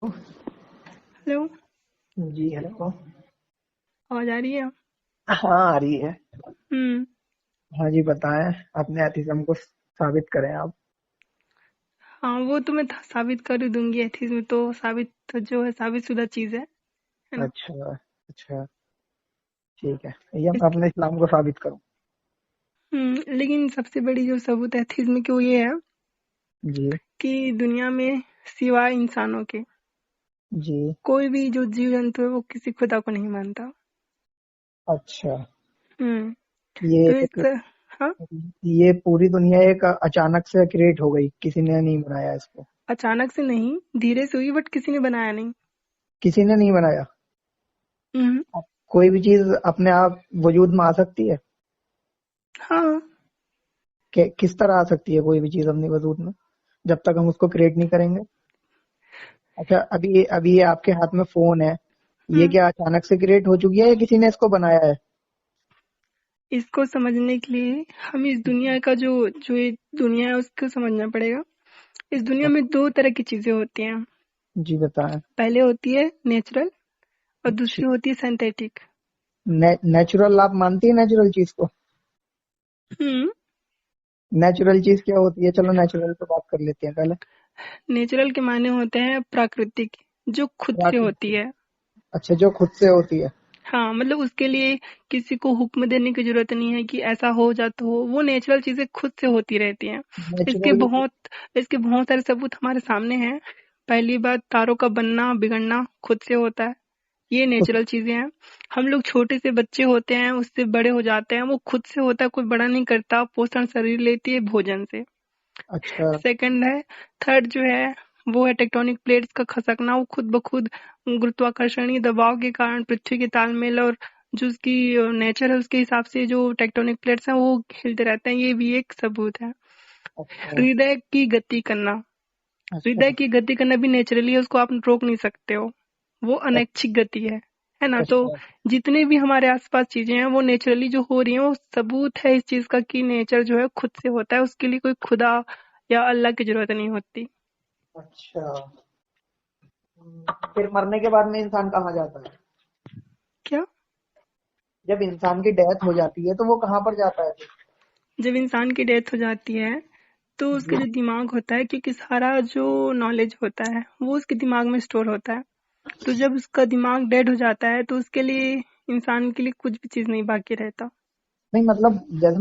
Hello. जी hello. आवाज आ रही है? हाँ आ रही है। हम्म। हाँ जी बताएं। अपने एथिज्म को साबित करें आप। हाँ, वो तो मैं साबित कर ही दूंगी। एथीज्म तो साबित, तो जो है साबित शुदा चीज है ना। अच्छा अच्छा। ठीक है, ये इस मैं अपने इस्लाम को साबित करूं। लेकिन सबसे बड़ी जो सबूत है एथीज्म की वो ये है जी कि दुनिया में सिवाय इंसानों के जी। कोई भी जो जीव जंतु है वो किसी खुदा को नहीं मानता। अच्छा। हम्म। ये तो एक हाँ, ये पूरी दुनिया एक अचानक से क्रिएट हो गई, किसी ने नहीं बनाया इसको। अचानक से नहीं, धीरे से हुई, बट किसी ने बनाया नहीं। किसी ने नहीं बनाया। हम्म। कोई भी चीज अपने आप वजूद में आ सकती है। हाँ, किस तरह आ सकती है कोई भी चीज अपने वजूद में, जब तक हम उसको क्रिएट नहीं करेंगे। अच्छा, अभी अभी ये आपके हाथ में फोन है, ये हम्म। क्या अचानक से क्रिएट हो चुकी है या किसी ने इसको बनाया है? इसको समझने के लिए हम इस दुनिया का जो जो ये दुनिया है उसको समझना पड़ेगा। इस दुनिया में दो तरह की चीजें होती हैं। जी बताएं। पहले होती है नेचुरल और अच्छी। दूसरी होती है सिंथेटिक। नेचुरल आप मानती है नेचुरल चीज को? हम्म। नेचुरल चीज क्या होती है, चलो नेचुरल पे बात कर लेते हैं पहले। नेचुरल के माने होते हैं प्राकृतिक, जो खुद से होती प्राकृतिक। है। अच्छा, जो खुद से होती है। हाँ, मतलब उसके लिए किसी को हुक्म देने की जरूरत नहीं है कि ऐसा हो जा तो हो, वो नेचुरल चीजें खुद से होती रहती हैं। इसके नेचुरल। बहुत इसके बहुत सारे सबूत हमारे सामने हैं। पहली बात, तारों का बनना बिगड़ना खुद से होता है। ये खुद। नेचुरल चीजें हैं। हम लोग छोटे से बच्चे होते हैं, उससे बड़े हो जाते हैं, वो खुद से होता है, कोई बड़ा नहीं करता। पोषण शरीर लेती है भोजन से। अच्छा। सेकंड है, थर्ड जो है वो है टेक्टोनिक प्लेट्स का खसकना। वो खुद ब खुद गुरुत्वाकर्षणीय दबाव के कारण पृथ्वी के तालमेल और जो उसकी नेचर है उसके हिसाब से जो टेक्टोनिक प्लेट्स हैं वो हिलते रहते हैं। ये भी एक सबूत है। अच्छा हृदय की गति करना, अच्छा हृदय की गति करना भी नेचुरली है, उसको आप रोक नहीं सकते हो। वो अच्छा अनैच्छिक गति है ना। तो अच्छा। जितने भी हमारे आसपास चीजें हैं वो नेचुरली जो हो रही हैं, वो सबूत है इस चीज का कि नेचर जो है खुद से होता है। उसके लिए कोई खुदा या अल्लाह की जरूरत नहीं होती। अच्छा। फिर मरने के बाद में इंसान कहाँ जाता है? क्या? जब इंसान की डेथ हो जाती है तो वो कहाँ पर जाता है फिर? जब इंसान की डेथ हो जाती है तो उसका जी। जो दिमाग होता है, क्योंकि सारा जो नॉलेज होता है वो उसके दिमाग में स्टोर होता है। तो जब उसका दिमाग डेड हो जाता है तो उसके लिए, इंसान के लिए कुछ भी चीज नहीं बाकी रहता। नहीं मतलब जैसे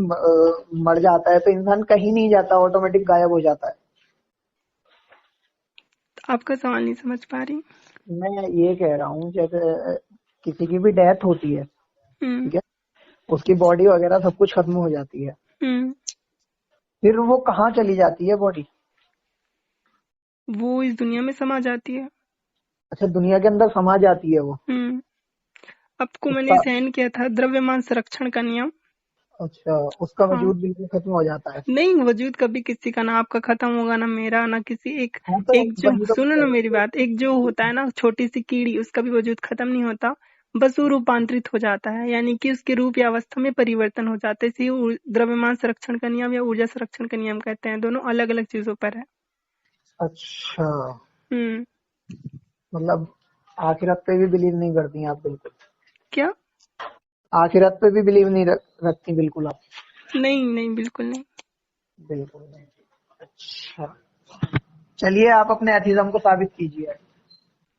मर जाता है तो इंसान कहीं नहीं जाता, ऑटोमेटिक गायब हो जाता है। आपका सवाल नहीं समझ पा रही। मैं ये कह रहा हूँ जैसे किसी की भी डेथ होती है, हम्म। ठीक है, उसकी बॉडी वगैरह सब कुछ खत्म हो जाती है, हम्म। फिर वो कहाँ चली जाती है बॉडी? वो इस दुनिया में समा जाती है। अच्छा, दुनिया के अंदर समा जाती है वो। हम्म। आपको मैंने उसका। सेंड किया था द्रव्यमान संरक्षण का नियम। अच्छा, उसका हाँ। वजूद बिल्कुल खत्म हो जाता है। नहीं, वजूद कभी किसी का, ना आपका खत्म होगा ना मेरा, ना किसी एक। हाँ तो एक जो वही तो मैं सुनो कह ना रहा मेरी हूँ। बात, एक जो होता है ना छोटी सी कीड़ी, उसका भी वजूद खत्म नहीं होता। बस वो रूपांतरित हो जाता है, यानी कि उसके रूप या अवस्था में परिवर्तन हो जाता है। इसे द्रव्यमान संरक्षण का नियम या ऊर्जा संरक्षण का नियम कहते हैं। दोनों अलग अलग चीजों पर है। अच्छा, हम्म। मतलब आखिरत पे भी बिलीव नहीं करती आप बिल्कुल? क्या? आखिरत पे भी बिलीव नहीं रखती बिल्कुल आप? नहीं नहीं, बिल्कुल नहीं। बिल्कुल नहीं। अच्छा, चलिए आप अपने एथिज्म को साबित कीजिए।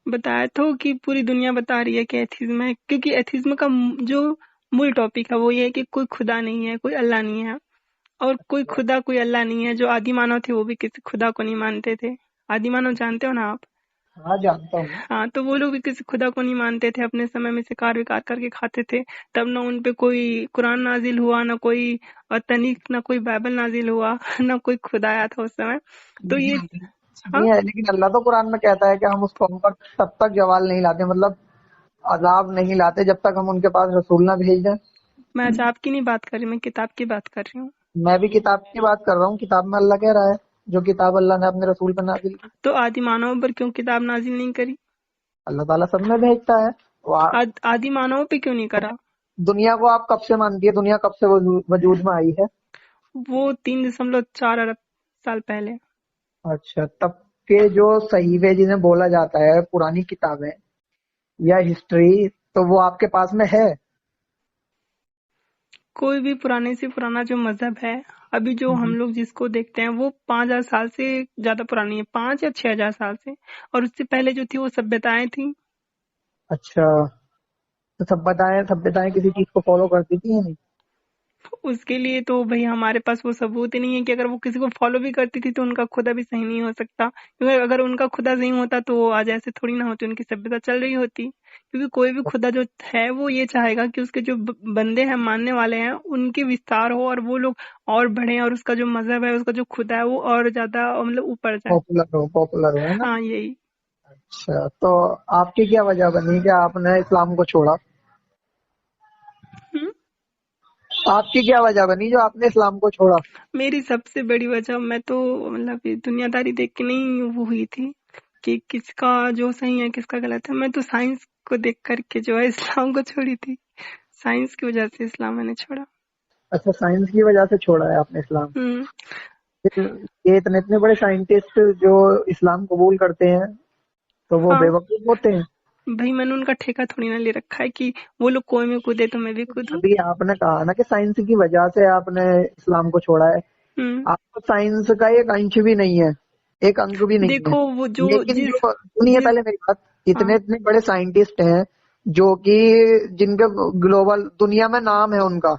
बताया तो कि पूरी दुनिया बता रही है कि एथिज्म है, क्योंकि एथिज्म का जो मूल टॉपिक है वो ये है कि कोई खुदा नहीं है, कोई अल्लाह नहीं है। और कोई खुदा कोई अल्लाह नहीं है। जो आदि मानव थे वो भी किसी खुदा को नहीं मानते थे। आदि मानव जानते हो ना आप? हाँ जानता हूँ। हाँ, तो वो लोग भी किसी खुदा को नहीं मानते थे। अपने समय में शिकार विकार करके खाते थे। तब ना उन पे कोई कुरान नाजिल हुआ, ना कोई तनीक, ना कोई बाइबल नाजिल हुआ ना कोई खुदा आया था उस समय। तो ये, नहीं हाँ, नहीं है, लेकिन अल्लाह तो कुरान में कहता है कि हम उस कौम पर तब तक जवाल नहीं लाते, मतलब अजाब नहीं लाते जब तक हम उनके पास रसूल ना भेज दें। मैं अजाब की नहीं बात कर रही, मैं किताब की बात कर रही हूँ। मैं भी किताब की बात कर रहा हूँ, किताब में अल्लाह कह रहा है जो किताब अल्लाह ने अपने रसूल पर नाजिल की। तो आदि मानव पर क्यों किताब नाजिल नहीं करी? अल्लाह ताला सब में भेजता है। आदि मानव पे क्यों नहीं करा? दुनिया को आप कब से मानती है, दुनिया कब से वजूद में आई है? वो 3.4 अरब साल पहले। अच्छा, तब आपके जो सही वे जिन्हें बोला जाता है पुरानी किताबें या हिस्ट्री, तो वो आपके पास में है? कोई भी पुराने से पुराना जो मजहब है, अभी जो हम लोग जिसको देखते हैं वो 5,000 साल से ज्यादा पुरानी है, 5 या 6,000 साल से। और उससे पहले जो थी वो सभ्यताएं थी। अच्छा, तो सभ्यताएं सभ्यताएं किसी चीज को फॉलो करती थी या नहीं? उसके लिए तो भाई हमारे पास वो सबूत ही नहीं है कि अगर वो किसी को फॉलो भी करती थी तो उनका खुदा भी सही नहीं हो सकता, क्योंकि अगर उनका खुदा सही होता तो वो आज ऐसे थोड़ी ना होती, उनकी सभ्यता चल रही होती। क्योंकि कोई भी खुदा जो है वो ये चाहेगा कि उसके जो बंदे हैं, मानने वाले हैं, उनके विस्तार हो और वो लोग और बढ़े, और उसका जो मजहब है, उसका जो खुदा है वो और ज्यादा मतलब ऊपर जाए। पॉपुलर हो, है ना? हाँ, यही। अच्छा, तो आपकी क्या वजह बनी कि आपने इस्लाम को छोड़ा? हम्म। आपकी क्या वजह बनी जो आपने इस्लाम को छोड़ा? मेरी सबसे बड़ी वजह, मैं तो मतलब ये दुनियादारी देख के नहीं वो हुई थी कि किसका जो सही है किसका गलत है। मैं तो साइंस को देख करके जो है इस्लाम को छोड़ी थी। साइंस की वजह से इस्लाम मैंने छोड़ा। अच्छा, साइंस की वजह से छोड़ा है आपने इस्लाम? हम्म। फिर ये इतने इतने बड़े साइंटिस्ट जो इस्लाम कबूल करते हैं, तो वो हाँ बेवकूफ होते हैं? भाई, मैंने उनका ठेका थोड़ी ना ले रखा है कि वो लोग कुएं में कूदे तो मैं भी कूदूं। अभी आपने कहा ना कि साइंस की वजह से आपने इस्लाम को छोड़ा है। हम्म। आपको साइंस का एक अंश भी नहीं है, एक अंक भी नहीं है। देखो वो जो लेकिन जिस जो सुनिए जिस पहले मेरी बात, इतने हाँ। इतने बड़े साइंटिस्ट हैं जो कि जिनके ग्लोबल दुनिया में नाम है उनका,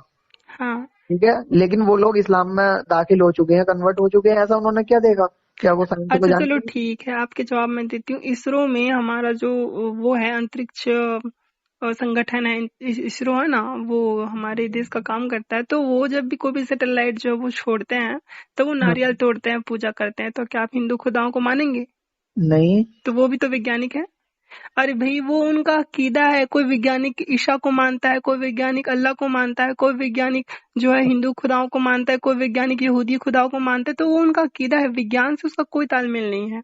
हाँ। ठीक है, लेकिन वो लोग इस्लाम में दाखिल हो चुके हैं, कन्वर्ट हो चुके हैं, ऐसा उन्होंने क्या देखा? क्या वो साइंस को अच्छा चलो जानते हैं? ठीक है, आपके जवाब मैं देती हूँ। इसरो में हमारा जो वो है अंतरिक्ष संगठन है, इसरो है ना, वो हमारे देश का काम करता है। तो वो जब भी कोई भी सैटेलाइट जो वो छोड़ते हैं तो वो हाँ, नारियल तोड़ते हैं, पूजा करते हैं। तो क्या आप हिंदू खुदाओं को मानेंगे? नहीं। तो वो भी तो वैज्ञानिक है। अरे भाई, वो उनका अकीदा है। कोई वैज्ञानिक ईशा को मानता है, कोई वैज्ञानिक अल्लाह को मानता है, कोई वैज्ञानिक जो है हिंदू खुदाओं को मानता है, कोई वैज्ञानिक यहूदी खुदाओं को मानता है। तो वो उनका अकीदा है, विज्ञान से उसका कोई तालमेल नहीं है।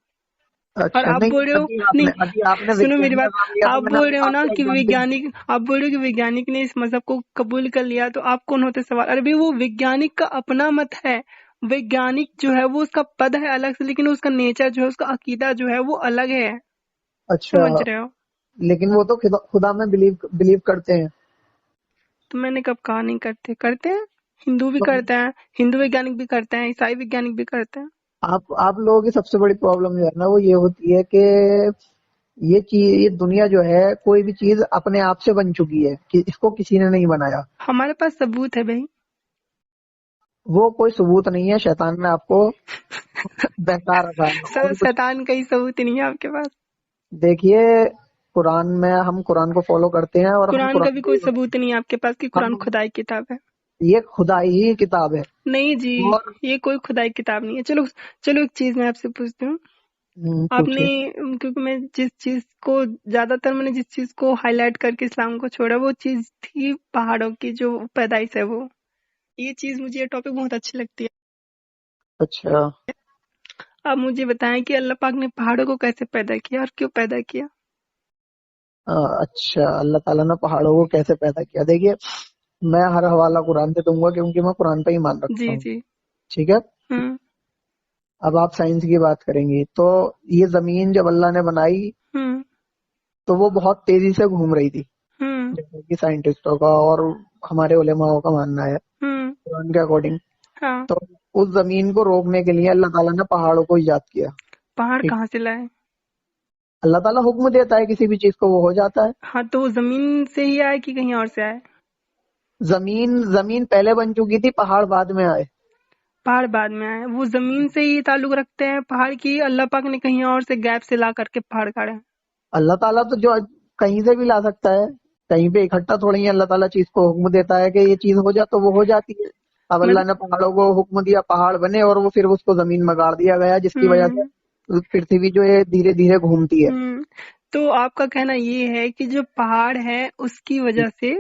और अच्छा, आप नहीं, बोल रहे हो नहीं, अभी आपने सुनो मेरी विज्ञान का बात। नाम लिया तो आप मैंने बोल रहे हो ना आपको कि एग्जाम्पल दी। वैज्ञानिक, आप बोल रहे हो कि वैज्ञानिक ने इस मजहब को कबूल कर लिया, तो आप कौन होते सवाल? अरे भाई, वो वैज्ञानिक का अपना मत है। वैज्ञानिक जो है वो उसका पद है अलग से, लेकिन उसका नेचर जो है, उसका अकीदा जो है वो अलग है। अच्छा, समझ रहे हो? लेकिन वो तो खुदा खुदा में बिलीव बिलीव करते हैं। तो मैंने कब कहा नहीं करते? करते हैं। हिंदू भी तो करते हैं, हिंदू वैज्ञानिक भी करते हैं, ईसाई वैज्ञानिक भी करते हैं। आप लोगों की सबसे बड़ी प्रॉब्लम जो है ना वो ये होती है कि ये दुनिया जो है कोई भी चीज अपने आप से बन चुकी है, कि इसको किसी ने नहीं बनाया। हमारे पास सबूत है भाई। वो कोई सबूत नहीं है, शैतान ने आपको बहका रखा है और कुछ। शैतान का ही सबूत नहीं है आपके पास? देखिए, कुरान में हम कुरान को फॉलो करते हैं और हम कुरान का कुरान भी को कोई ही सबूत नहीं है आपके पास कि कुरान हम खुदाई किताब है? ये खुदाई ही किताब है। नहीं जी, और ये कोई खुदाई किताब नहीं है। चलो चलो, एक चीज मैं आपसे पूछती हूँ। आपने, पूछिए। क्योंकि मैं जिस चीज को ज्यादातर, मैंने जिस चीज को हाईलाइट करके इस्लाम को छोड़ा वो चीज थी पहाड़ों की जो पैदाइश है वो। ये चीज मुझे, ये टॉपिक बहुत अच्छी लगती है। अच्छा। आप मुझे बताएं कि अल्लाह पाक ने पहाड़ों को कैसे पैदा किया और क्यों पैदा किया? अच्छा, अल्लाह ताला ने पहाड़ों को कैसे पैदा किया? देखिए, मैं हर हवाला कुरान से दूंगा क्योंकि मैं कुरान पे ही मान रखता जी हूँ। जी। ठीक है। हम्म। अब आप साइंस की बात करेंगी तो ये जमीन जब अल्लाह ने बनाई हम्म। तो वो बहुत तेजी से घूम रही थी, हम्म। जैसे कि साइंटिस्टों का और हमारे उलेमाओं का मानना है हम्म। कुरान के अकॉर्डिंग। हाँ। तो उस जमीन को रोकने के लिए अल्लाह ताला ने पहाड़ों को इजाद किया। पहाड़ ठीक। कहाँ से लाए? अल्लाह ताला हुक्म देता है किसी भी चीज को, वो हो जाता है। हाँ, तो वो जमीन से ही आए कि कहीं और से आए? जमीन जमीन पहले बन चुकी थी, पहाड़ बाद में आए। पहाड़ बाद में आए? वो जमीन से ही ताल्लुक रखते हैं पहाड़ की, अल्लाह पाक ने कहीं और से गैप से ला करके पहाड़ काढ़े हैं? अल्लाह ताला तो जो कहीं से भी ला सकता है, कहीं पे इकट्ठा थोड़ी है। अल्लाह ताला चीज को हुक्म देता है कि ये चीज हो जा तो वो हो जाती है। अब अल्लाह मतलब ने पहाड़ों को हुक्म दिया, पहाड़ बने और वो फिर उसको जमीन में गाड़ दिया गया, जिसकी वजह हम्म। से पृथ्वी जो है धीरे धीरे घूमती है। हम्म। तो आपका कहना ये है कि जो पहाड़ है उसकी वजह से,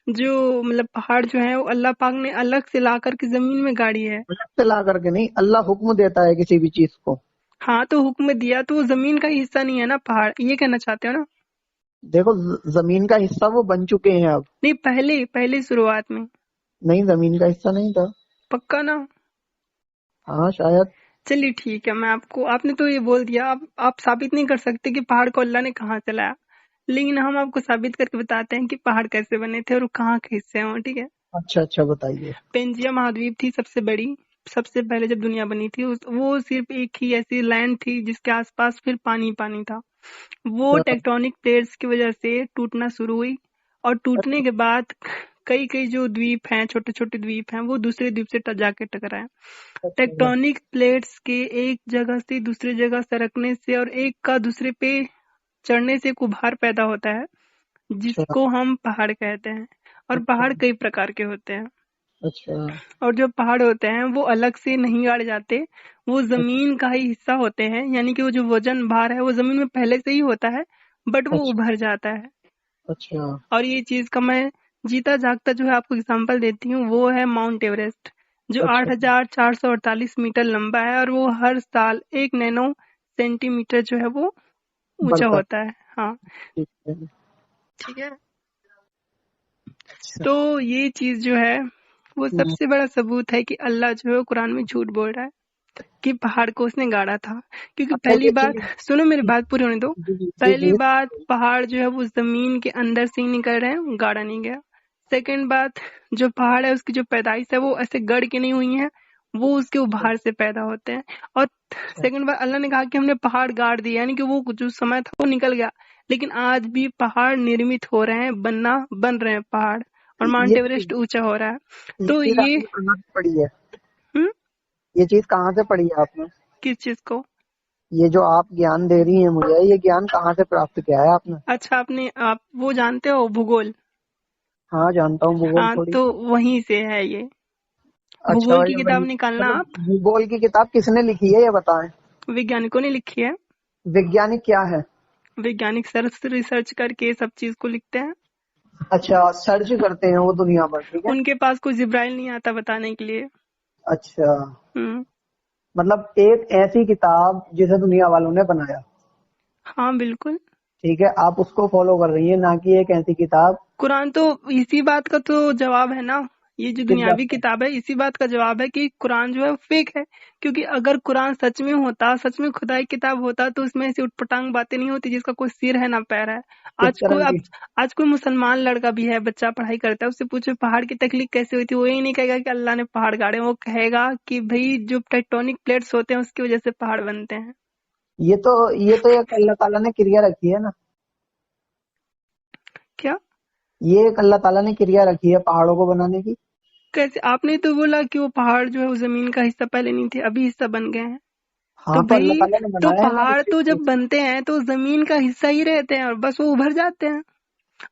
जो मतलब पहाड़ जो है वो अल्लाह पाक ने अलग से ला करके जमीन में गाड़ी है? अलग से ला करके नहीं, अल्लाह हुक्म देता है किसी भी चीज को। हाँ, तो हुक्म दिया तो वो जमीन का ही हिस्सा नहीं है ना पहाड़, ये कहना चाहते हो ना? देखो, जमीन का हिस्सा वो बन चुके हैं अब। नहीं, पहले पहले शुरुआत में। नहीं, जमीन का हिस्सा नहीं था। पक्का ना? हाँ, शायद। चलिए ठीक है, मैं आपको, आपने तो ये बोल दिया, आप साबित नहीं कर सकते कि पहाड़ को अल्लाह ने कहाँ से लाया, लेकिन हम आपको साबित करके बताते हैं कि पहाड़ कैसे बने थे और वो कहाँ के हिस्से हैं, ठीक है। अच्छा अच्छा, बताइए। पेंजिया महाद्वीप थी सबसे बड़ी, सबसे पहले जब दुनिया बनी थी वो सिर्फ एक ही ऐसी लैंड थी जिसके आसपास फिर पानी पानी था। वो अच्छा टेक्टोनिक प्लेट्स की वजह से टूटना शुरू हुई, और टूटने के बाद कई कई जो द्वीप हैं, छोटे छोटे द्वीप हैं, वो दूसरे द्वीप से जाके टकराए। अच्छा टेक्टोनिक प्लेट्स के एक जगह से दूसरी जगह सरकने से और एक का दूसरे पे चढ़ने से एक उभार पैदा होता है, अच्छा जिसको हम पहाड़ कहते हैं। और अच्छा पहाड़ कई प्रकार के होते हैं, अच्छा और जो पहाड़ होते हैं वो अलग से नहीं गाड़े जाते, वो अच्छा जमीन का ही हिस्सा होते हैं, यानी कि वो जो वजन भार है वो जमीन में पहले से ही होता है, बट वो अच्छा उभर जाता है। अच्छा और ये चीज का मैं जीता जागता जो है आपको एग्जांपल देती हूँ, वो है माउंट एवरेस्ट, जो अच्छा 8,448 मीटर लंबा है, और वो हर साल 1 नैनो सेंटीमीटर जो है वो ऊंचा बढ़ता होता है। हाँ, ठीक है। ठीक है। अच्छा तो ये चीज जो है वो हम्म, सबसे बड़ा सबूत है कि अल्लाह जो है कुरान में झूठ बोल रहा है कि पहाड़ को उसने गाड़ा था। क्योंकि अच्छा पहली ये बात, चीज। सुनो मेरी बात पूरी होने दो। जी जी जी पहली जी। बात, पहाड़ जो है वो जमीन के अंदर से ही निकल रहे हैं, गाड़ा नहीं गया। सेकंड बात, जो पहाड़ है उसकी जो पैदाइश है वो ऐसे गड़ के नहीं हुई है, वो उसके उभार से पैदा होते हैं। और अच्छा सेकंड बात, अल्लाह ने कहा कि हमने पहाड़ गाड़ दिए, यानी कि वो जो समय था वो निकल गया, लेकिन आज भी पहाड़ निर्मित हो रहे हैं, बन रहे हैं पहाड़, और माउंट एवरेस्ट ऊंचा हो रहा है। ये तो चीज ये, आपने कहाँ से पढ़ी है? हम्म, ये चीज कहाँ से पढ़ी है आपने? किस चीज को? ये जो आप ज्ञान दे रही हैं मुझे, ये ज्ञान कहाँ से प्राप्त किया है आपने? अच्छा, आप वो जानते हो भूगोल? हाँ जानता हूँ भूगोल हाँ, थोड़ी। तो वहीं से है ये। अच्छा, भूगोल की ये किताब वही निकालना मतलब आप। भूगोल की किताब किसने लिखी है ये बताएं। वैज्ञानिकों ने लिखी है। वैज्ञानिक क्या है? वैज्ञानिक सर्च रिसर्च करके सब चीज को लिखते हैं। अच्छा, सर्च करते हैं वो दुनिया भर, ठीक है। उनके पास कोई जिब्राइल नहीं आता बताने के लिए। अच्छा, हम्म। मतलब एक ऐसी किताब जिसे दुनिया वालों ने बनाया, हाँ बिल्कुल। ठीक है, आप उसको फॉलो कर रही है, ना कि एक ऐसी किताब कुरान तो इसी बात का तो जवाब है ना। ये जो किस बात दुनियावी का? किताब है, इसी बात का जवाब है कि कुरान जो है फेक है। क्योंकि अगर कुरान सच में होता, सच में खुदाई किताब होता, तो उसमें ऐसी उटपटांग बातें नहीं होती जिसका कोई सिर है ना पैर है। किस आज कोई तरह की? आज कोई मुसलमान लड़का भी है, बच्चा पढ़ाई करता है, उससे पूछे पहाड़ की तख्लीक कैसे हुई थी, वो यही नहीं कहेगा कि अल्लाह ने पहाड़ गाड़े, वो कहेगा कि भाई जो टेक्टोनिक प्लेट्स होते हैं उसकी वजह से पहाड़ बनते हैं। ये तो एक अल्लाह ताला ने क्रिया रखी है ना। क्या? ये एक अल्लाह ताला ने क्रिया रखी है पहाड़ों को बनाने की। कैसे? आपने तो बोला कि वो पहाड़ जो है वो जमीन का हिस्सा पहले नहीं थे, अभी हिस्सा बन गए हैं। तो हाँ, तो अल्लाह भाई, ताला ने तो बनाया है ना उस पहाड़ चीज तो को। जब बनते हैं तो जमीन का हिस्सा ही रहते हैं, और बस वो उभर जाते हैं।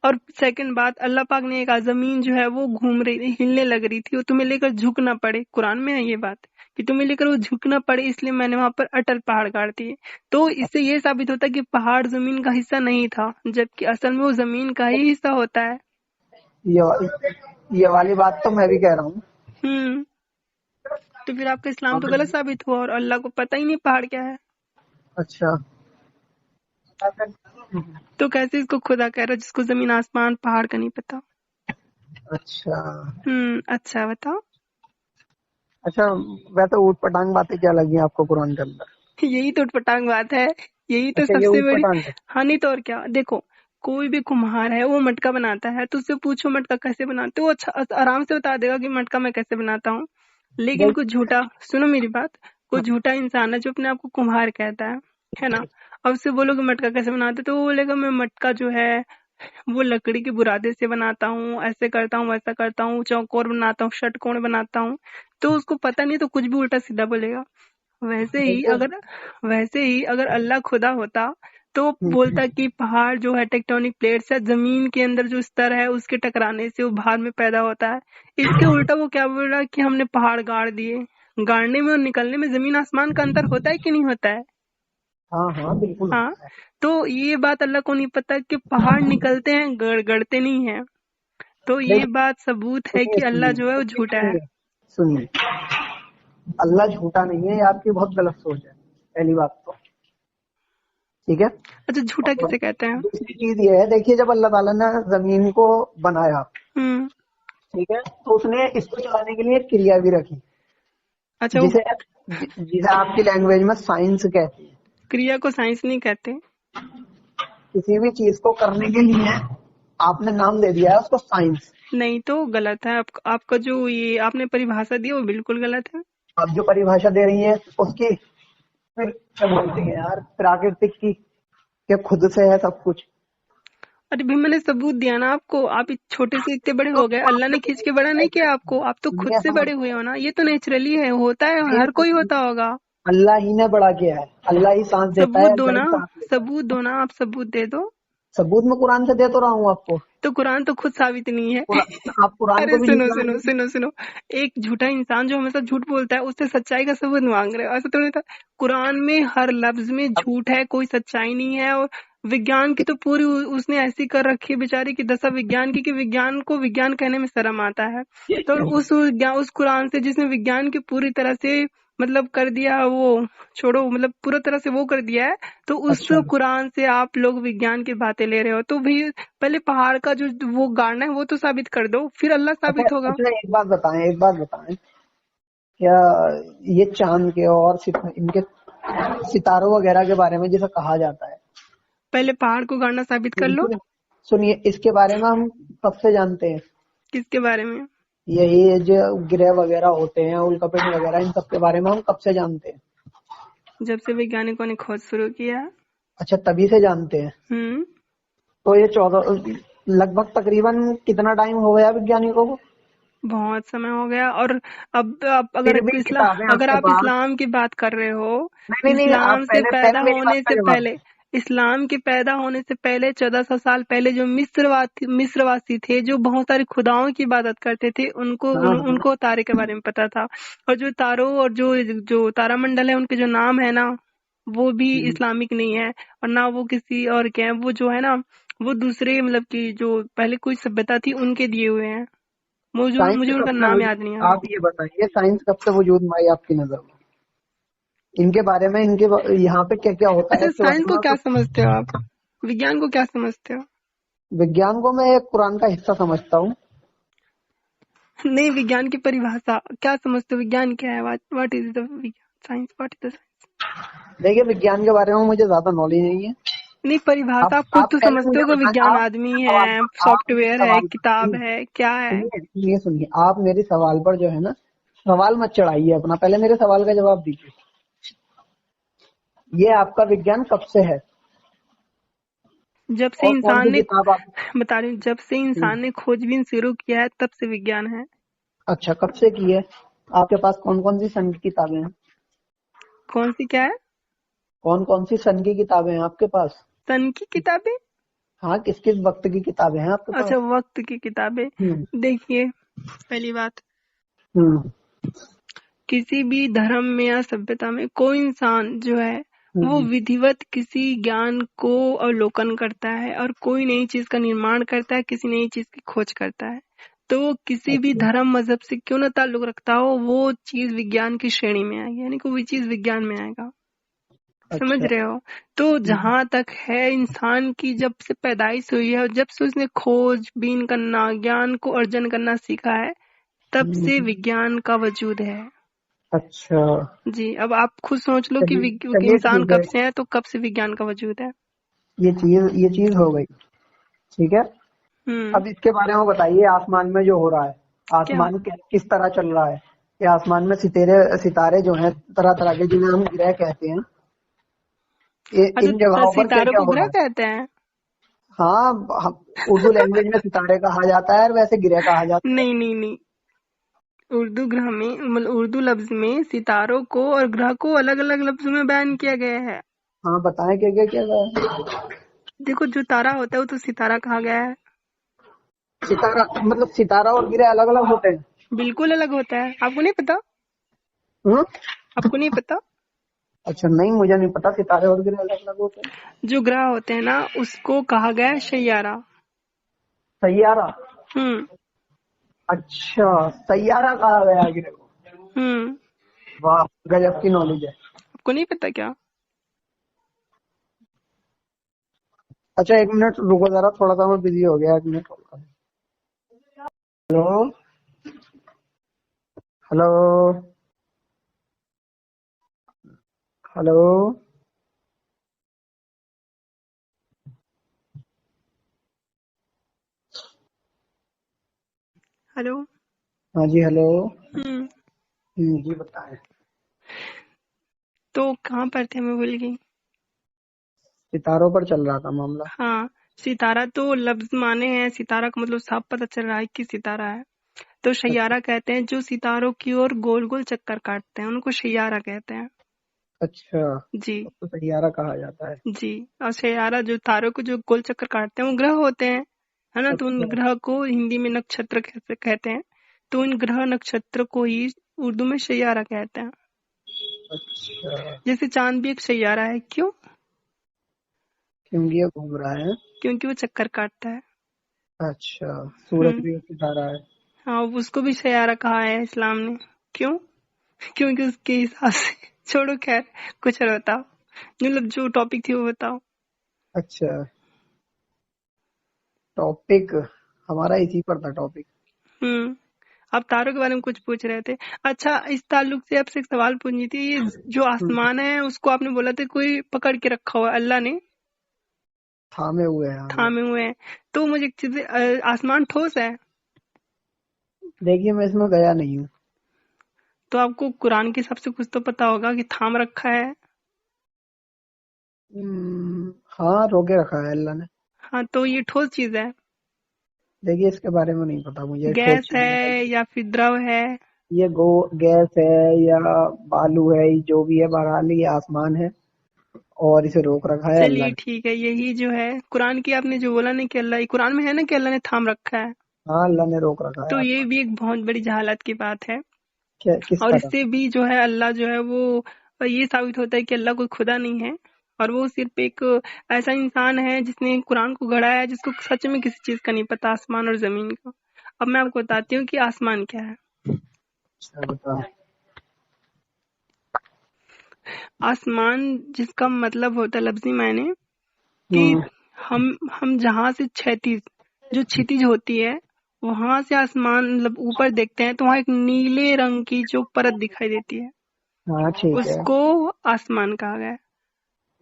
और सेकंड बात, अल्लाह पाक ने कहा जमीन जो है वो घूम रही थी, हिलने लग रही थी, वो तुम्हें लेकर झुक ना पड़े, कुरान में है ये बात कि तुम्हें लेकर वो झुक ना पड़े, इसलिए मैंने वहां पर अटल पहाड़ गाड़ दिए। तो इससे ये साबित होता है कि पहाड़ जमीन का हिस्सा नहीं था, जबकि असल में वो जमीन का ही हिस्सा होता है। ये वाली बात तो मैं भी कह रहा हूँ। हम्म। तो फिर आपका इस्लाम तो अब गलत साबित हुआ, और अल्लाह को पता ही नहीं पहाड़ क्या है। अच्छा तो कैसे इसको खुदा कह रहा है जिसको जमीन आसमान पहाड़ का नहीं पता? अच्छा अच्छा बताओ। अच्छा, वैसे ऊट पटांग बातें क्या लगी आपको कुरान के अंदर? यही तो उटपटांग बात है, यही तो अच्छा, ये सबसे ऊट बड़ी पटांग है। हानि। तो और क्या, देखो, कोई भी कुम्हार है वो मटका बनाता है, तो उससे पूछो मटका कैसे बनाते हो, वो अच्छा आराम से बता देगा कि मटका मैं कैसे बनाता हूँ। लेकिन देख, कोई झूठा, सुनो मेरी बात, कोई झूठा इंसान है जो अपने आप को कुम्हार कहता है ना, अब उससे बोलोगे मटका कैसे बनाते, तो वो बोलेगा मैं मटका जो है वो लकड़ी के बुरादे से बनाता हूँ, ऐसे करता हूँ, वैसा करता हूँ, चौकोर बनाता हूँ, षटकोण बनाता हूँ। तो उसको पता नहीं, तो कुछ भी उल्टा सीधा बोलेगा। वैसे ही देखो, अगर वैसे ही अगर अल्लाह खुदा होता, तो बोलता कि पहाड़ जो है टेक्टोनिक प्लेट्स है, जमीन के अंदर जो स्तर है उसके टकराने से वो भार में पैदा होता है। इसके उल्टा वो क्या बोल रहा है कि हमने पहाड़ गाड़ दिए। गाड़ने में और निकलने में जमीन आसमान का अंतर होता है कि नहीं होता है? हाँ हाँ बिल्कुल हाँ। होता है। तो ये बात अल्लाह को नहीं पता कि पहाड़ निकलते हैं, गड़ते नहीं है। तो ये देखो, बात सबूत है सुनिए कि अल्लाह सुनिए जो है वो सुनिए झूठा है। सुनिए सुनिए, अल्लाह झूठा नहीं है, ये आपकी बहुत गलत सोच है, पहली बात तो, ठीक है। अच्छा, झूठा और किसे कहते हैं? दूसरी चीज ये है, देखिए जब अल्लाह ताला ने जमीन को बनाया, हम्म। ठीक है, तो उसने इसको चलाने के लिए एक क्रिया भी रखी, अच्छा, वो जिसे जिसे आपकी लैंग्वेज में साइंस कहते हैं। क्रिया को साइंस नहीं कहते। किसी भी चीज को करने के लिए आपने नाम दे दिया है उसको साइंस। नहीं तो गलत है। आपका जो ये आपने परिभाषा दी वो बिल्कुल गलत है। आप जो परिभाषा दे रही है उसकी फिर क्या बोलते हैं यार, प्राकृतिक की, क्या खुद से है सब कुछ? अरे भी मैंने सबूत दिया ना आपको। आप छोटे से इतने बड़े तो हो गए, अल्लाह ने खींच के बड़ा नहीं किया आपको। आप तो खुद सुनिए से हम बड़े हुए हो ना, ये तो नेचुरली है, होता है, ये हर कोई होता होगा। अल्लाह ही ने बड़ा किया है, अल्लाह ही सांस देता है, सबूत दो अल्लाह ना, ही सांस लेता है। सबूत दो ना, आप सबूत दे दो। सबूत में कुरान से दे तो रहा हूँ आपको। तो कुरान तो खुद साबित नहीं है। आप कुरान अरे को भी सुनो झूठा सुनो सुनो सुनो, एक झूठा इंसान जो हमेशा झूठ बोलता है उससे सच्चाई का सबूत मांग रहे हो, ऐसा तो नहीं था। कुरान में हर लफ्ज में झूठ है, कोई सच्चाई नहीं है। और विज्ञान की तो पूरी उसने ऐसी कर रखी है बेचारी की दशा विज्ञान की, कि विज्ञान को विज्ञान कहने में शर्म आता है। तो उस कुरान से जिसने विज्ञान की पूरी तरह से मतलब कर दिया वो, छोड़ो, मतलब पूरा तरह से वो कर दिया है, तो उस अच्छा कुरान से आप लोग विज्ञान की बातें ले रहे हो। तो भी पहले पहाड़ का जो वो गाड़ना है वो तो साबित कर दो, फिर अल्लाह अच्छा साबित होगा। अच्छा, एक बात बताएं, क्या ये चांद के और इनके सितारों वगैरह के बारे में जैसा कहा जाता है, पहले पहाड़ को गाड़ना साबित कर लो। सुनिए सुनिए, इसके बारे में हम कब से जानते हैं? किसके बारे में? यही जो ग्रह वगैरह होते हैं, उल्कापिंड वगैरह, इन सब के बारे में हम कब से जानते हैं? जब से वैज्ञानिकों ने खोज शुरू किया। अच्छा, तभी से जानते हैं। हम्म। तो ये 14 लगभग तकरीबन कितना टाइम हो गया वैज्ञानिकों को? बहुत समय हो गया। और अब फिर भी किताबें अगर आपके आप पास। इस्लाम की बात कर रहे हो, नहीं नहीं नहीं, आप इस्लाम से पहले पैदा पहले मेरी बात होने का से जवाब पहले, दें। इस्लाम के पैदा होने से पहले 1400 साल पहले जो मिस्रवासी थे, जो बहुत सारे खुदाओं की इबादत करते थे, हाँ हाँ। उनको तारे के बारे में पता था। और जो तारों और जो तारामंडल है उनके जो नाम है ना, वो भी हम्म, इस्लामिक नहीं है। और ना वो किसी और के हैं, वो जो है ना, वो दूसरे मतलब कि जो पहले कोई सभ्यता थी उनके दिए हुए हैं। साइंस मुझे कब उनका से नाम याद नहीं आ रहा। आप ये बताइए, साइंस कब से वजूद में आई आपकी नजर में? इनके बारे में, यहाँ पे क्या क्या होता है अच्छा, इसके बारे साइंस में को क्या कुछ? समझते हो आप? विज्ञान को क्या समझते हो? विज्ञान को मैं एक कुरान का हिस्सा समझता हूँ। नहीं, विज्ञान की परिभाषा क्या समझते हो? विज्ञान क्या है? What is the science? What is the science? देखिए, विज्ञान के बारे में मुझे ज्यादा नॉलेज नहीं है। नहीं, परिभाषा आप खुद आप तो पहले समझते मुझे हो कि बताएं, विज्ञान आप आदमी मेरे सवाल है, पर आप मेरे सॉफ्टवेयर है, सवाल पर किताब है, क्या है? सुनिए, आप मेरे सवाल पर जो है ना, सवाल मत चढ़ाइए अपना, पहले मेरे सवाल का जवाब दीजिए। ये आपका विज्ञान कब से है? जब से और कौन इंसान सी ने किताब आप? बता रही हूँ, जब से इंसान ने खोजबीन शुरू किया है तब से विज्ञान है। अच्छा, कब से की है? आपके पास कौन कौन सी सन की किताबें हैं? कौन सी क्या है? कौन कौन सी सन की किताबें हैं आपके पास? सन की किताबें? हाँ, किस किस वक्त की किताबें हैं आपके पास? अच्छा, वक्त की किताबें। हम्म देखिए, पहली बात, हम्म किसी भी धर्म में या सभ्यता में कोई इंसान जो है वो हम्म। विधिवत किसी ज्ञान को अवलोकन करता है और कोई नई चीज का निर्माण करता है, किसी नई चीज की खोज करता है। तो वो किसी भी अच्छा धर्म मजहब से क्यों ना ताल्लुक रखता हो, वो चीज विज्ञान की श्रेणी में आएगी, यानी कि वो चीज विज्ञान में आएगा। समझ अच्छा। रहे हो? तो हम्म जहां तक है इंसान की, जब से पैदाइश हुई है और जब से उसने खोज बीन करना, ज्ञान को अर्जन करना सीखा है, तब से हम्म। विज्ञान का वजूद है। अच्छा, जी, अब आप खुद सोच लो कि चलिए कि चलिए इंसान ठीक कब है। से है, तो कब से विज्ञान का वजूद है। ये चीज हो गई, ठीक है। हम्म। अब इसके बारे में बताइए, आसमान में जो हो रहा है, क्या? आसमान किस तरह चल रहा है? ये आसमान में सितारे सितारे जो हैं तरह तरह के, जिन्हें हम ग्रह कहते हैं, ये अच्छा, इन जगहों पर क्या सितारों क्या को हो रहा ग्रह है? कहते हैं? हाँ, उर्दू लैंग्वेज में सितारे कहा जाता है और वैसे ग्रह कहा जाता है। नहीं नहीं नहीं, उर्दू ग्रह में मतलब उर्दू लफ्ज में सितारों को और ग्रह को अलग अलग लफ्जों में बयान किया गया है। हाँ, बताएं क्या क्या क्या है? देखो, जो तारा होता है वो तो सितारा कहा गया है। सितारा मतलब सितारा और ग्रह अलग अलग होते हैं? बिल्कुल अलग होता है, आपको नहीं पता? हम्म। आपको नहीं पता? अच्छा, नहीं, मुझे नहीं पता सितारे और ग्रह अलग अलग होते हैं। जो ग्रह होते हैं ना, उसको कहा गया है सैयारा। सैयारा? हम्म। अच्छा, सैयारा कहा गया ग्रह को? हम्म। वाह, गजब की नॉलेज है। आपको नहीं पता क्या? अच्छा, एक मिनट रुको जरा, थोड़ा सा मैं बिजी हो गया, एक minute. Hello hello. Hello. Hello. हाँ जी, हेलो। हम्म। जी बताएं। तो कहाँ पर थे, मैं भूल गई। सितारों पर चल रहा था मामला। हाँ, सितारा तो लफ्ज माने हैं, सितारा का मतलब साफ पता चल रहा है कि सितारा है। तो अच्छा। शैयारा कहते हैं जो सितारों की ओर गोल गोल चक्कर काटते हैं, उनको शैयारा कहते हैं। अच्छा, जी। उसको सैयारा कहा जाता है। जी। और शैयारा जो तारों को जो गोल चक्कर काटते हैं वो ग्रह होते हैं, है ना। तो उन अच्छा। ग्रह को हिंदी में नक्षत्र कहते हैं। तो इन ग्रह नक्षत्र को ही उर्दू में शैयारा कहते हैं। अच्छा, जैसे चांद भी एक शैयारा है, क्यों? क्योंकि ये घूम रहा है। क्योंकि वो चक्कर काटता है। अच्छा, सूरज हम्म। भी एक सितारा है। हाँ, उसको भी सयारा कहा है इस्लाम ने। क्यों? क्योंकि उसके हिसाब से छोड़ो, खैर। कुछ और बताओ, मतलब जो टॉपिक थी वो बताओ। अच्छा, टॉपिक हमारा इसी पर था टॉपिक। हम्म। आप तारों के बारे में कुछ पूछ रहे थे। अच्छा, इस ताल्लुक से आपसे एक सवाल पूछनी थी। ये जो हम्म, आसमान है उसको आपने बोला था कोई पकड़ के रखा हुआ है, अल्लाह ने थामे हुए हैं हमें। थामे हुए हैं। तो मुझे एक चीज, आसमान ठोस है? देखिए, मैं इसमें गया नहीं हूँ। तो आपको कुरान के हिसाब से कुछ तो पता होगा कि थाम रखा है। हाँ, रोके रखा है अल्लाह ने। हाँ, तो ये ठोस चीज है? देखिए, इसके बारे में नहीं पता मुझे, ठोस गैस चीज है बताइए। या फिर द्रव है? ये गैस है या बालू है, ये जो भी है, बहरहाल ये आसमान है और इसे रोक रखा है अल्लाह चलिए ने। ठीक है, यही जो है कुरान की आपने जो बोला ना कि अल्लाह, कुरान में है ना कि अल्लाह ने थाम रखा है। हाँ, अल्लाह ने रोक रखा है तो ये आसमान। भी एक बहुत बड़ी जहालत की बात है। किस और तरह? इससे भी जो है अल्लाह जो है वो, ये साबित होता है कि अल्लाह कोई खुदा नहीं है। और वो सिर्फ एक ऐसा इंसान है जिसने कुरान को गढ़ा है, जिसको सच में किसी चीज का नहीं पता, आसमान और जमीन का। अब मैं आपको बताती हूँ कि आसमान क्या है। अच्छा, बताओ। आसमान जिसका मतलब होता है लफ्जी मायने कि हम्म। हम जहां से क्षैतिज, जो क्षितिज होती है, वहां से आसमान मतलब ऊपर देखते हैं तो वहां एक नीले रंग की जो परत दिखाई देती है, हाँ, ठीक है। उसको आसमान कहा गया है।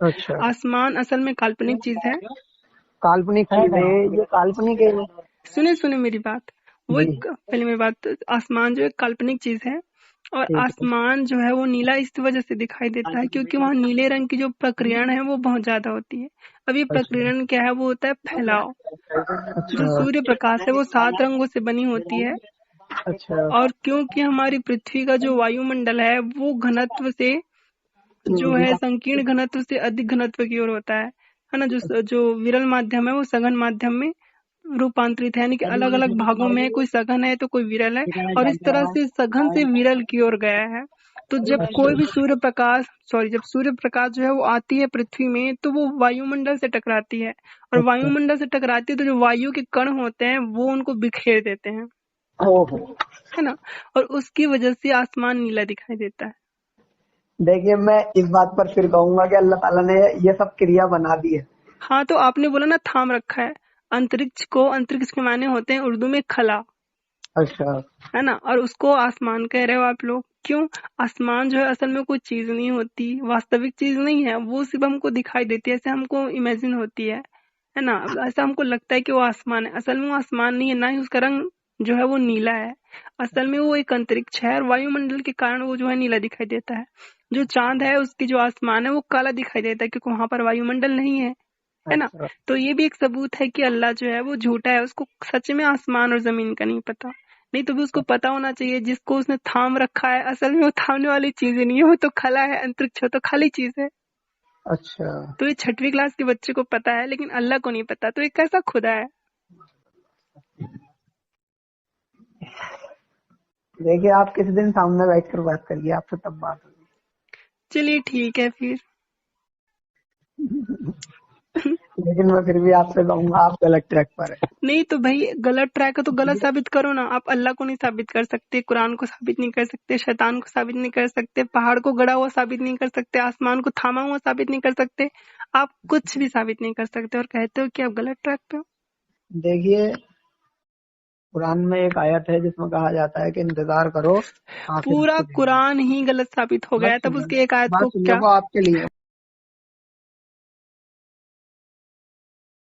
अच्छा, आसमान असल में काल्पनिक चीज है। काल्पनिक चीज है ये, काल्पनिक है ये। सुने सुने मेरी बात। वो जी, एक, पहले मेरी बात, आसमान जो एक काल्पनिक चीज है। और ठीक है। आसमान जो है वो नीला इस वजह से दिखाई देता है क्योंकि वहाँ नीले रंग की जो प्रकीर्ण है वो बहुत ज्यादा होती है। अब ये अच्छा। प्रकीर्ण क्या है, वो होता है फैलाव। जो अच्छा। सूर्य प्रकाश है वो 7 रंगों से बनी होती है। अच्छा। और क्योंकि हमारी पृथ्वी का जो वायुमंडल है वो घनत्व से, जो हम्म। है संकीर्ण घनत्व से अधिक घनत्व की ओर होता है ना। जो जो विरल माध्यम है वो सघन माध्यम में रूपांतरित है, यानी कि अलग अलग भागों में है, कोई सघन है तो कोई विरल है। और इस तरह से सघन से विरल की ओर गया है। तो जब कोई भी सूर्य प्रकाश, सॉरी, जब सूर्य प्रकाश जो है वो आती है पृथ्वी में तो वो वायुमंडल से टकराती है। और अच्छा। वायुमंडल से टकराती है तो जो वायु के कण होते हैं वो उनको बिखेर देते हैं, ओहो। है ना। और उसकी वजह से आसमान नीला दिखाई देता है। देखिए, मैं इस बात पर फिर कहूंगा कि अल्लाह ताला ने ये सब क्रिया बना दी है। हाँ, तो आपने बोला ना थाम रखा है। अंतरिक्ष के मायने होते हैं उर्दू में खला, अच्छा। है ना। और उसको आसमान कह रहे हो आप लोग, क्यों? आसमान जो है असल में कोई चीज नहीं होती, वास्तविक चीज नहीं है, वो सिर्फ हमको दिखाई देती है, ऐसे हमको इमेजिन होती है ना। ऐसा हमको लगता है कि वो आसमान है, असल में वो आसमान नहीं है, ना ही उसका रंग जो है वो नीला है। असल में वो एक अंतरिक्ष है और वायुमंडल के कारण वो जो है नीला दिखाई देता है। जो चांद है उसकी जो आसमान है वो काला दिखाई देता है क्योंकि वहां पर वायुमंडल नहीं है ना। अच्छा। तो ये भी एक सबूत है कि अल्लाह जो है वो झूठा है, उसको सच में आसमान और जमीन का नहीं पता। नहीं तो भी उसको पता होना चाहिए, जिसको उसने थाम रखा है असल में वो थामने वाली चीज ही नहीं है, वो तो खला है, अंतरिक्ष हो तो खाली चीज है। अच्छा। तो ये 6वीं क्लास के बच्चे को पता है लेकिन अल्लाह को नहीं पता, तो ये कैसा खुदा है? देखिए, आप किसी दिन सामने बैठकर बात करिए, आपसे तब बात चलिए ठीक है फिर। होगी। लेकिन मैं फिर भी आपसे कहूंगा, आप गलत ट्रैक पर है। नहीं तो भाई, गलत ट्रैक है तो गलत साबित करो ना। आप अल्लाह को नहीं साबित कर सकते, कुरान को साबित नहीं कर सकते, शैतान को साबित नहीं कर सकते, पहाड़ को गड़ा हुआ साबित नहीं कर सकते, आसमान को थामा हुआ साबित नहीं कर सकते। आप कुछ भी साबित नहीं कर सकते और कहते हो कि आप गलत ट्रैक पे हो। देखिए, कुरान में एक आयत है जिसमें कहा जाता है कि इंतजार करो आखिरत पूरा के दिन। कुरान ही गलत साबित हो गया बात है, तब सुन लो, उसकी एक आयत बात को सुन लो, क्या। वो आपके लिए